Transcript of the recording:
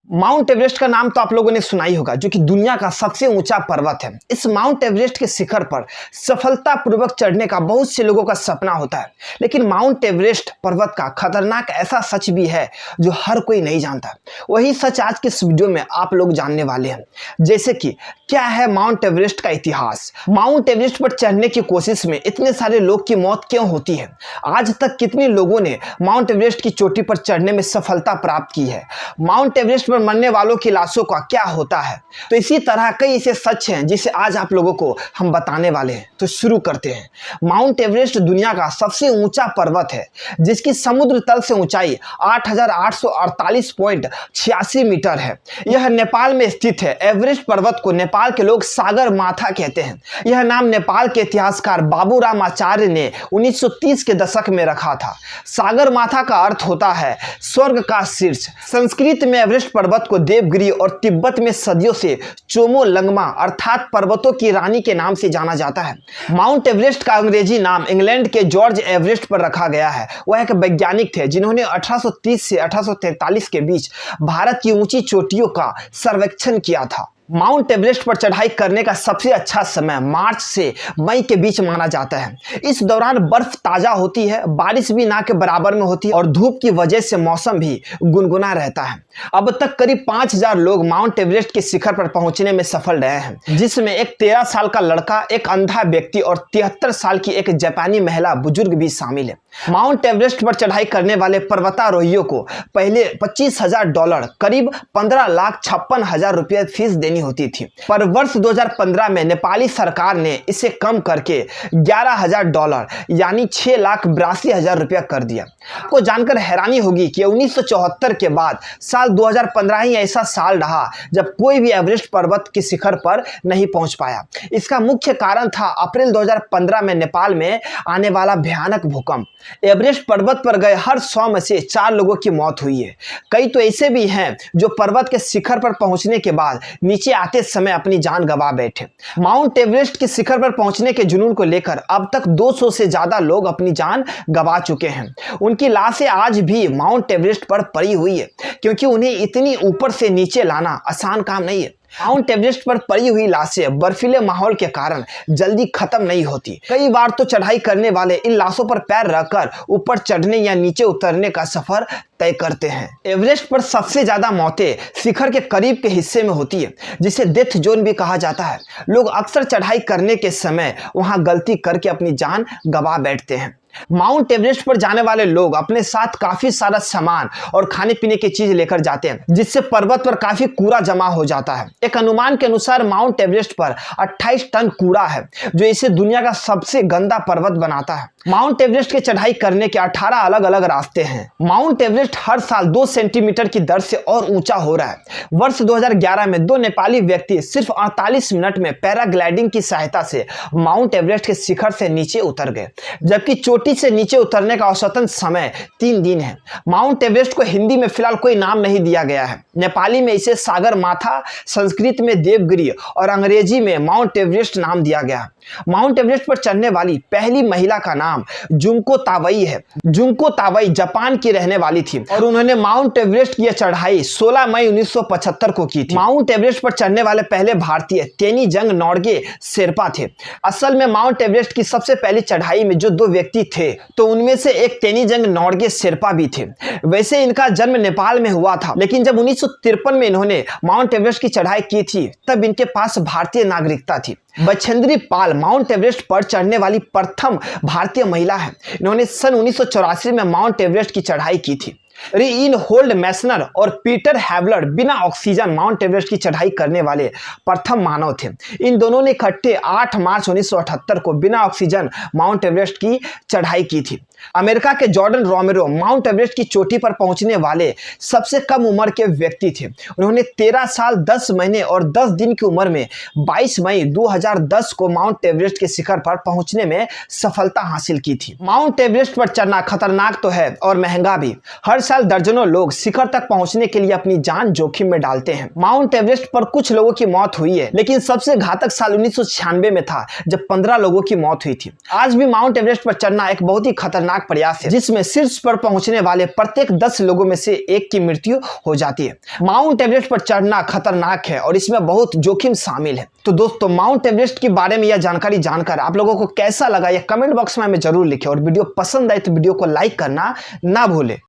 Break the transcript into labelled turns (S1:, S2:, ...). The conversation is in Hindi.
S1: माउंट एवरेस्ट का नाम तो आप लोगों ने सुना ही होगा, जो कि दुनिया का सबसे ऊंचा पर्वत है। इस माउंट एवरेस्ट के शिखर पर सफलतापूर्वक चढ़ने का बहुत से लोगों का सपना होता है, लेकिन माउंट एवरेस्ट पर्वत का खतरनाक ऐसा सच भी है जो हर कोई नहीं जानता। वही सच आज के इस वीडियो में आप लोग जानने वाले हैं, जैसे कि क्या है माउंट एवरेस्ट का इतिहास, माउंट एवरेस्ट पर चढ़ने की कोशिश में इतने सारे लोग की मौत क्यों होती है, आज तक कितने लोगों ने माउंट एवरेस्ट की चोटी पर चढ़ने में सफलता प्राप्त की है, माउंट एवरेस्ट मरने वालों की लाशों का क्या होता है। तो इसी तरह कई ऐसे सच हैं जिसे आज आप लोगों को हम बताने वाले हैं। तो शुरू करते हैं। माउंट एवरेस्ट दुनिया का सबसे ऊंचा पर्वत है, जिसकी समुद्र तल से ऊंचाई 8,848.86 मीटर है। यह नेपाल में स्थित है। एवरेस्ट पर्वत को नेपाल के लोग सागर माथा कहते हैं। यह नाम नेपाल के इतिहासकार बाबूराम आचार्य ने 1930 के दशक में रखा था। सागर माथा का अर्थ होता है स्वर्ग का शीर्ष। संस्कृत में एवरेस्ट पर्वत को देवगिरी और तिब्बत में सदियों से चोमो लंगमा अर्थात पर्वतों की रानी के नाम से जाना जाता है। माउंट एवरेस्ट का अंग्रेजी नाम इंग्लैंड के जॉर्ज एवरेस्ट पर रखा गया है। वह एक वैज्ञानिक थे जिन्होंने 1830 से 1843 के बीच भारत की ऊंची चोटियों का सर्वेक्षण किया था। माउंट एवरेस्ट पर चढ़ाई करने का सबसे अच्छा समय मार्च से मई के बीच माना जाता है। इस दौरान बर्फ ताजा होती है, बारिश भी ना के बराबर में होती है और धूप की वजह से मौसम भी गुनगुना रहता है। अब तक करीब 5000 लोग माउंट एवरेस्ट के शिखर पर पहुंचने में सफल रहे हैं, जिसमें एक 13 साल का लड़का, एक अंधा व्यक्ति और 73 साल की एक जापानी महिला बुजुर्ग भी शामिल है। माउंट एवरेस्ट पर चढ़ाई करने वाले पर्वतारोहियों को पहले $25,000 करीब 15,56,000 रुपये फीस देनी होती थी, पर वर्ष 2015 में नेपाली सरकार ने इसे कम करके $11,000 यानी 6,82,000 रुपया कर दिया। आपको जानकर हैरानी होगी कि 1974 के बाद साल 2015 ही ऐसा साल रहा जब कोई भी एवरेस्ट पर्वत के शिखर पर नहीं पहुंच पाया। इसका मुख्य कारण था अप्रैल 2015 में नेपाल में आने वाला भयानक भूकंप। एवरेस्ट पर्वत पर गए हर 100 में से 4 लोगों की मौत हुई है। कई तो ऐसे भी हैं जो पर्वत के शिखर पर पहुंचने के बाद नीचे आते समय अपनी जान गंवा बैठे। माउंट एवरेस्ट के शिखर पर पहुंचने के जुनून को लेकर अब तक 200 से ज्यादा लोग अपनी जान गंवा चुके हैं। उनकी लाशें आज भी माउंट एवरेस्ट पर पड़ी हुई है, क्योंकि उन्हें इतनी ऊपर से नीचे लाना आसान काम नहीं है। माउंट एवरेस्ट पर पड़ी हुई लाशें बर्फीले माहौल के कारण जल्दी खत्म नहीं होती। कई बार तो चढ़ाई करने वाले इन लाशों पर पैर रखकर ऊपर चढ़ने या नीचे उतरने का सफर तय करते हैं। एवरेस्ट पर सबसे ज्यादा मौतें शिखर के करीब के हिस्से में होती है, जिसे डेथ जोन भी कहा जाता है। लोग अक्सर चढ़ाई करने के समय वहां गलती करके अपनी जान गंवा बैठते हैं। माउंट एवरेस्ट पर जाने वाले लोग अपने साथ काफी सारा सामान और खाने पीने की चीज लेकर जाते हैं, जिससे पर्वत पर काफी कूड़ा जमा हो जाता है। एक अनुमान के अनुसार माउंट एवरेस्ट पर 28 टन कूड़ा है, जो इसे दुनिया का सबसे गंदा पर्वत बनाता है। माउंट एवरेस्ट की चढ़ाई करने के 18 अलग अलग रास्ते हैं। माउंट एवरेस्ट हर साल 2 सेंटीमीटर की दर से और ऊंचा हो रहा है। वर्ष 2011 में 2 नेपाली व्यक्ति सिर्फ 48 मिनट में पैराग्लाइडिंग की सहायता से माउंट एवरेस्ट के शिखर से नीचे उतर गए, जबकि चोटी से नीचे उतरने का औसतन समय 3 दिन है। माउंट एवरेस्ट को हिंदी में फिलहाल कोई नाम नहीं दिया गया है। नेपाली में इसे सागर माथा, संस्कृत में देवगिरी और अंग्रेजी में माउंट एवरेस्ट नाम दिया गया। माउंट एवरेस्ट पर चढ़ने वाली पहली महिला का नाम जुंको तावई है। जुंको तावई जापान की रहने वाली थी और उन्होंने माउंट एवरेस्ट की चढ़ाई 16 मई 1975 को की थी। माउंट एवरेस्ट पर चढ़ने वाले पहले भारतीय तेनीजंग नोर्गे शेरपा थे। असल में माउंट एवरेस्ट की सबसे पहली चढ़ाई में जो 2 व्यक्ति थे, तो उनमें से एक तेनीजंग नोर्गे शेरपा भी थे। वैसे इनका जन्म नेपाल में हुआ था, लेकिन जब 1953 में इन्होंने माउंट एवरेस्ट की चढ़ाई की थी, तब इनके पास भारतीय नागरिकता थी। बछेंद्री पाल माउंट एवरेस्ट पर चढ़ने वाली प्रथम भारतीय महिला है। इन्होंने सन 1984 में माउंट एवरेस्ट की चढ़ाई की थी। रीइनहोल्ड मैसनर और पीटर हैवलर बिना ऑक्सीजन माउंट एवरेस्ट की चढ़ाई करने वाले प्रथम मानव थे। इन दोनों ने इकट्ठे 8 मार्च 1978 को बिना ऑक्सीजन माउंट एवरेस्ट की चढ़ाई की थी। अमेरिका के जॉर्डन रोमेरो माउंट एवरेस्ट की चोटी पर पहुंचने वाले सबसे कम उम्र के व्यक्ति थे। उन्होंने 13 साल 10 महीने और 10 दिन की उम्र में 22 मई 2010 को माउंट एवरेस्ट के शिखर पर पहुंचने में सफलता हासिल की थी। माउंट एवरेस्ट पर चढ़ना खतरनाक तो है और महंगा भी। हर साल दर्जनों लोग शिखर तक पहुंचने के लिए अपनी जान जोखिम में डालते हैं। माउंट एवरेस्ट पर कुछ लोगों की मौत हुई है, लेकिन सबसे घातक साल 1996 में था जब 15 लोगों की मौत हुई थी। आज भी माउंट एवरेस्ट पर चढ़ना एक बहुत ही खतरनाक प्रयास है, जिसमें शीर्ष पर पहुंचने वाले प्रत्येक 10 लोगों में से एक की मृत्यु हो जाती है। माउंट एवरेस्ट पर चढ़ना खतरनाक है और इसमें बहुत जोखिम शामिल है। तो दोस्तों, माउंट एवरेस्ट के बारे में यह जानकारी जानकर आप लोगों को कैसा लगा, यह कमेंट बॉक्स में हमें जरूर लिखें और वीडियो पसंद आए तो वीडियो को लाइक करना ना भूलें।